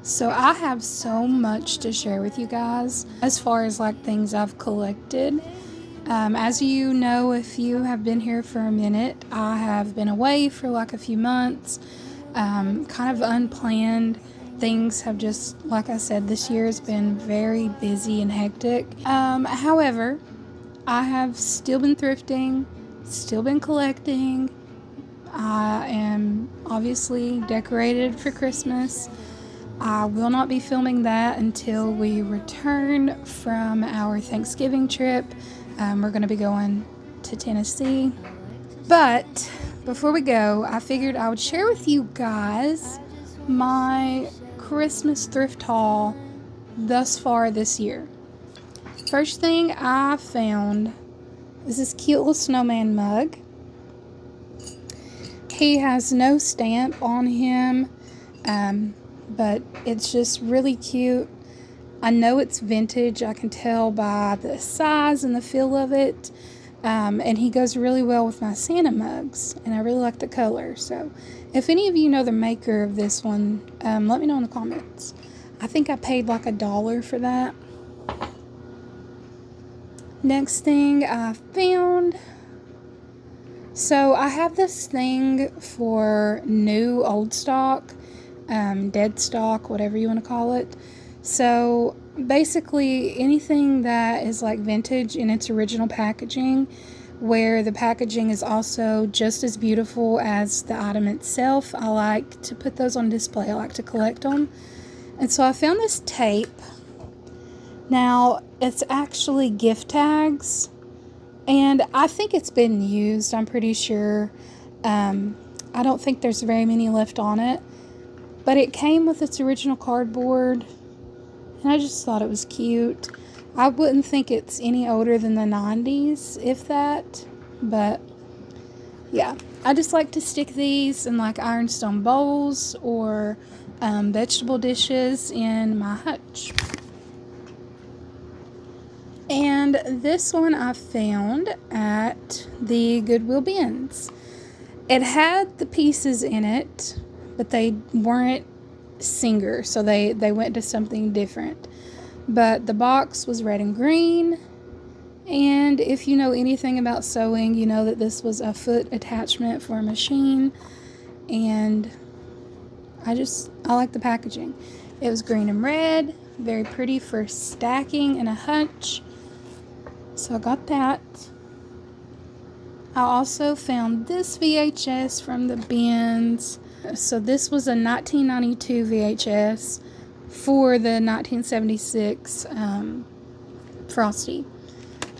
So I have so much to share with you guys as far as like things I've collected. As you know, if you have been here for a minute, I have been away for like a few months, kind of unplanned. Things have just, like I said, this year has been very busy and hectic. However, I have still been thrifting, still been collecting. I am obviously decorated for Christmas. I will not be filming that until we return from our Thanksgiving trip. We're going to be going to Tennessee. But before we go, I figured I would share with you guys my Christmas thrift haul thus far this year. First thing I found is this cute little snowman mug. He has no stamp on him, but it's just really cute. I know it's vintage. I can tell by the size and the feel of it. And he goes really well with my Santa mugs, and I really like the color. So if any of you know the maker of this one, let me know in the comments. I think I paid like $1 for that. Next thing I found. So I have this thing for new old stock, dead stock, whatever you want to call it. So basically anything that is like vintage in its original packaging, where the packaging is also just as beautiful as the item itself, I like to put those on display. I like to collect them. And so I found this tape. Now it's actually gift tags, and I think it's been used, I'm pretty sure. I don't think there's very many left on it, but it came with its original cardboard, and I just thought it was cute. I wouldn't think it's any older than the 90s, if that, but yeah. I just like to stick these in like ironstone bowls or vegetable dishes in my hutch. And this one I found at the Goodwill bins. It had the pieces in it, but they weren't Singer, so they went to something different. But the box was red and green, and if you know anything about sewing, you know that this was a foot attachment for a machine, and I like the packaging. It was green and red, very pretty for stacking in a hutch. So I got that. I also found this VHS from the bins. So this was a 1992 VHS for the 1976 Frosty.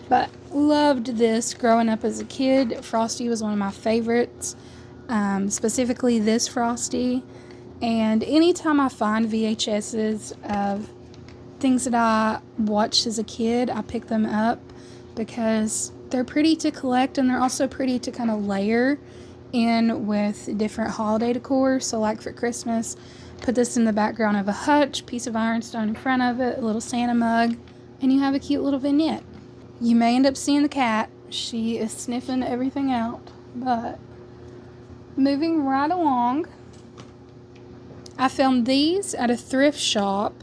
But loved this growing up as a kid. Frosty was one of my favorites. Specifically this Frosty. And anytime I find VHSs of things that I watched as a kid, I pick them up, because they're pretty to collect, and they're also pretty to kind of layer in with different holiday decor. So like for Christmas, put this in the background of a hutch, piece of ironstone in front of it, a little Santa mug, and you have a cute little vignette. You may end up seeing the cat. She is sniffing everything out. But moving right along, I found these at a thrift shop,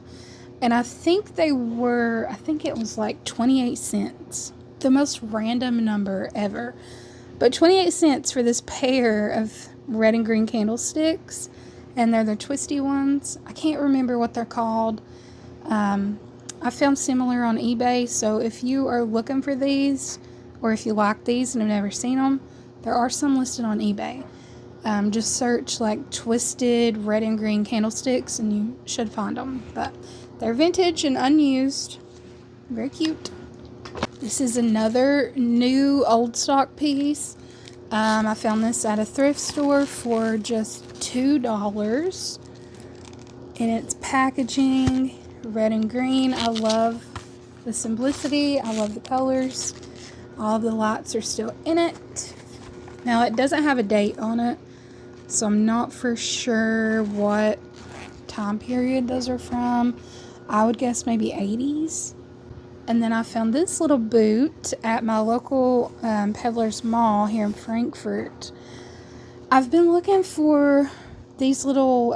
and I think it was like 28 cents. The most random number ever. But 28 cents for this pair of red and green candlesticks. And they're the twisty ones. I can't remember what they're called. I found similar on eBay. So if you are looking for these, or if you like these and have never seen them, there are some listed on eBay. Just search like twisted red and green candlesticks and you should find them. But they're vintage and unused. Very cute. This is another new old stock piece. I found this at a thrift store for just $2. And it's packaging, red and green. I love the simplicity. I love the colors. All the lights are still in it. Now it doesn't have a date on it, so I'm not for sure what time period those are from. I would guess maybe 80s. And then I found this little boot at my local Peddler's Mall here in Frankfurt. I've been looking for these little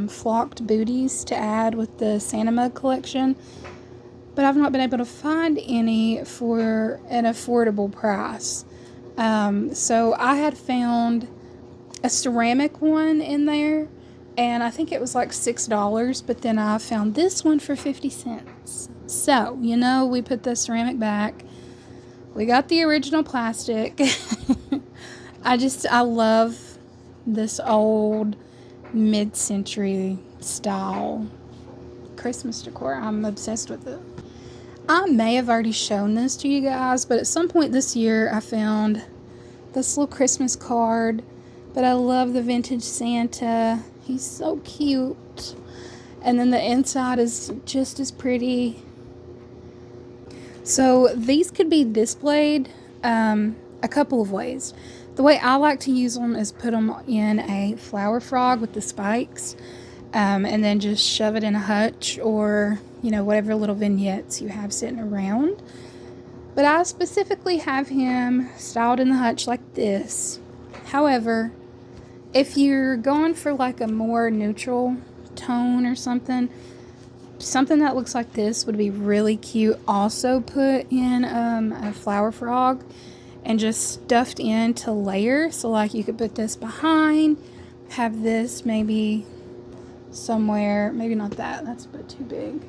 flocked booties to add with the Santa mug collection, but I've not been able to find any for an affordable price. So I had found a ceramic one in there, and I think it was like $6, but then I found this one for 50 cents. So, you know, we put the ceramic back. We got the original plastic. I love this old mid-century style Christmas decor. I'm obsessed with it. I may have already shown this to you guys, but at some point this year I found this little Christmas card. But I love the vintage Santa. He's so cute. And then the inside is just as pretty. So these could be displayed a couple of ways. The way I like to use them is put them in a flower frog with the spikes. And then just shove it in a hutch, or, you know, whatever little vignettes you have sitting around. But I specifically have him styled in the hutch like this. However, if you're going for like a more neutral tone or something that looks like this would be really cute. Also put in a flower frog and just stuffed into layer. So like you could put this behind, have this maybe somewhere, maybe not that, that's a bit too big.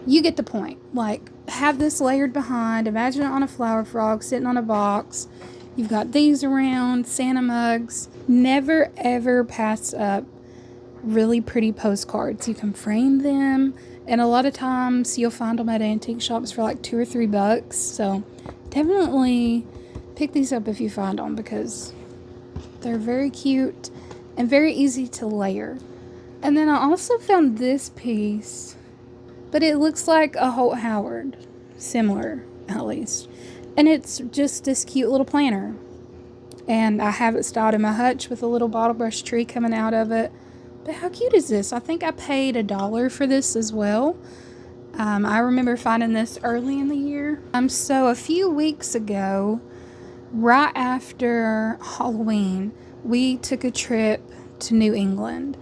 You get the point. Like, have this layered behind. Imagine it on a flower frog sitting on a box. You've got these around, Santa mugs. Never ever pass up really pretty postcards. You can frame them, and a lot of times you'll find them at antique shops for like $2 or $3. So definitely pick these up if you find them, because they're very cute and very easy to layer. And then I also found this piece, but it looks like a Holt Howard, similar at least. And it's just this cute little planter. And I have it styled in my hutch with a little bottle brush tree coming out of it. But how cute is this? I think I paid $1 for this as well. I remember finding this early in the year. So a few weeks ago, right after Halloween, we took a trip to New England.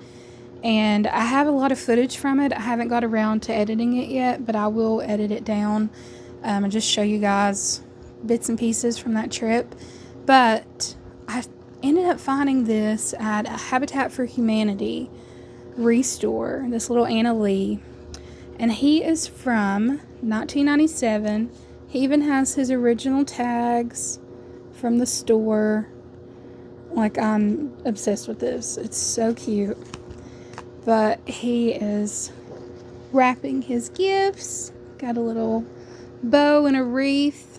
And I have a lot of footage from it. I haven't got around to editing it yet, but I will edit it down and just show you guys bits and pieces from that trip. But I ended up finding this at a Habitat for Humanity restore, this little Anna Lee. And he is from 1997. He even has his original tags from the store. Like, I'm obsessed with this. It's so cute. But he is wrapping his gifts. Got a little bow and a wreath.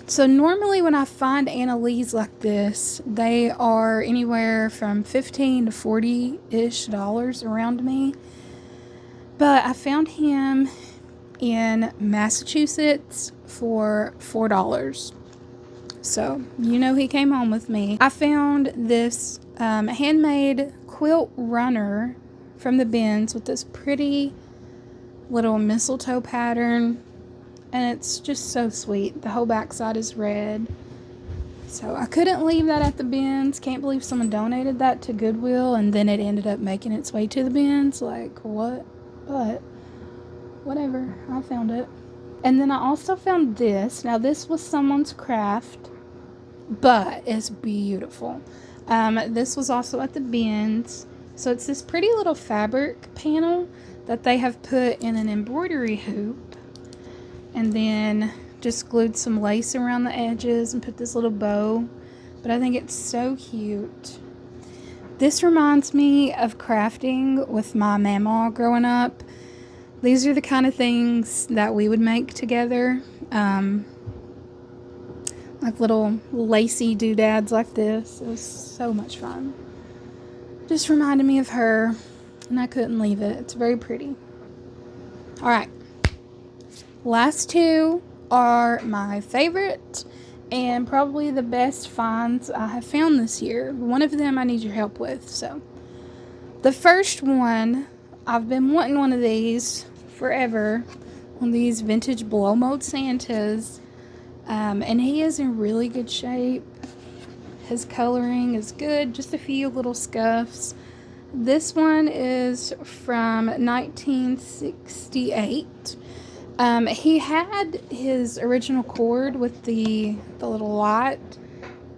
So normally when I find Anna Lees like this, they are anywhere from $15 to $40-ish around me. But I found him in Massachusetts for $4. So, you know, he came home with me. I found this handmade quilt runner from the bins with this pretty little mistletoe pattern. And it's just so sweet. The whole backside is red. So I couldn't leave that at the bins. Can't believe someone donated that to Goodwill and then it ended up making its way to the bins. Like, what? But whatever. I found it. And then I also found this. Now, this was someone's craft, but it's beautiful. This was also at the bins. So it's this pretty little fabric panel that they have put in an embroidery hoop. And then just glued some lace around the edges and put this little bow. But I think it's so cute. This reminds me of crafting with my mama growing up. These are the kind of things that we would make together. Like little lacy doodads like this. It was so much fun. Just reminded me of her, and I couldn't leave it. It's very pretty. Alright. Last two are my favorite and probably the best finds I have found this year. One of them I need your help with. So, the first one, I've been wanting one of these forever. One of these vintage blow mold Santas. And he is in really good shape. His coloring is good, just a few little scuffs. This one is from 1968. He had his original cord with the little light,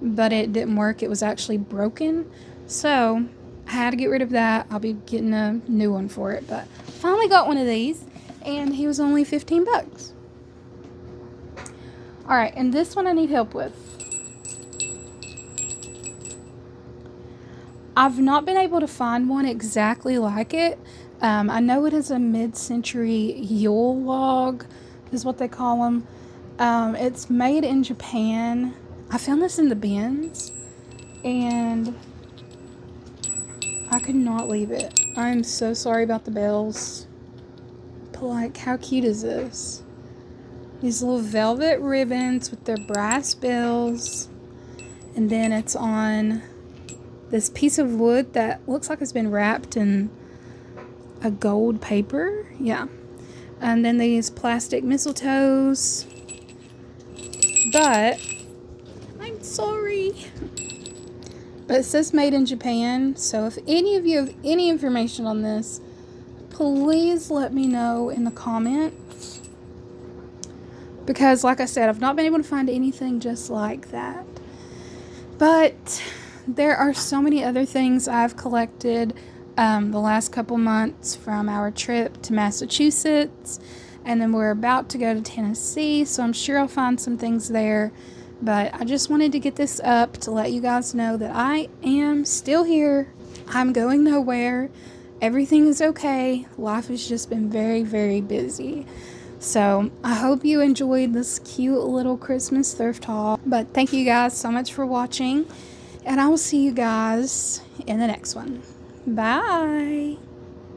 but it didn't work. It was actually broken. So I had to get rid of that. I'll be getting a new one for it, but finally got one of these, and he was only 15 bucks. All right, and this one I need help with. I've not been able to find one exactly like it. I know it is a mid-century Yule log, is what they call them. It's made in Japan. I found this in the bins, and I could not leave it. I'm so sorry about the bells. But like, how cute is this? These little velvet ribbons with their brass bells. And then it's on this piece of wood that looks like it's been wrapped in a gold paper. Yeah. And then these plastic mistletoes. But I'm sorry. But it says made in Japan. So if any of you have any information on this, please let me know in the comments. Because like I said, I've not been able to find anything just like that. But there are so many other things I've collected the last couple months from our trip to Massachusetts. And then we're about to go to Tennessee, so I'm sure I'll find some things there. But I just wanted to get this up to let you guys know that I am still here. I'm going nowhere. Everything is okay. Life has just been very, very busy. So I hope you enjoyed this cute little Christmas thrift haul. But thank you guys so much for watching. And I will see you guys in the next one. Bye.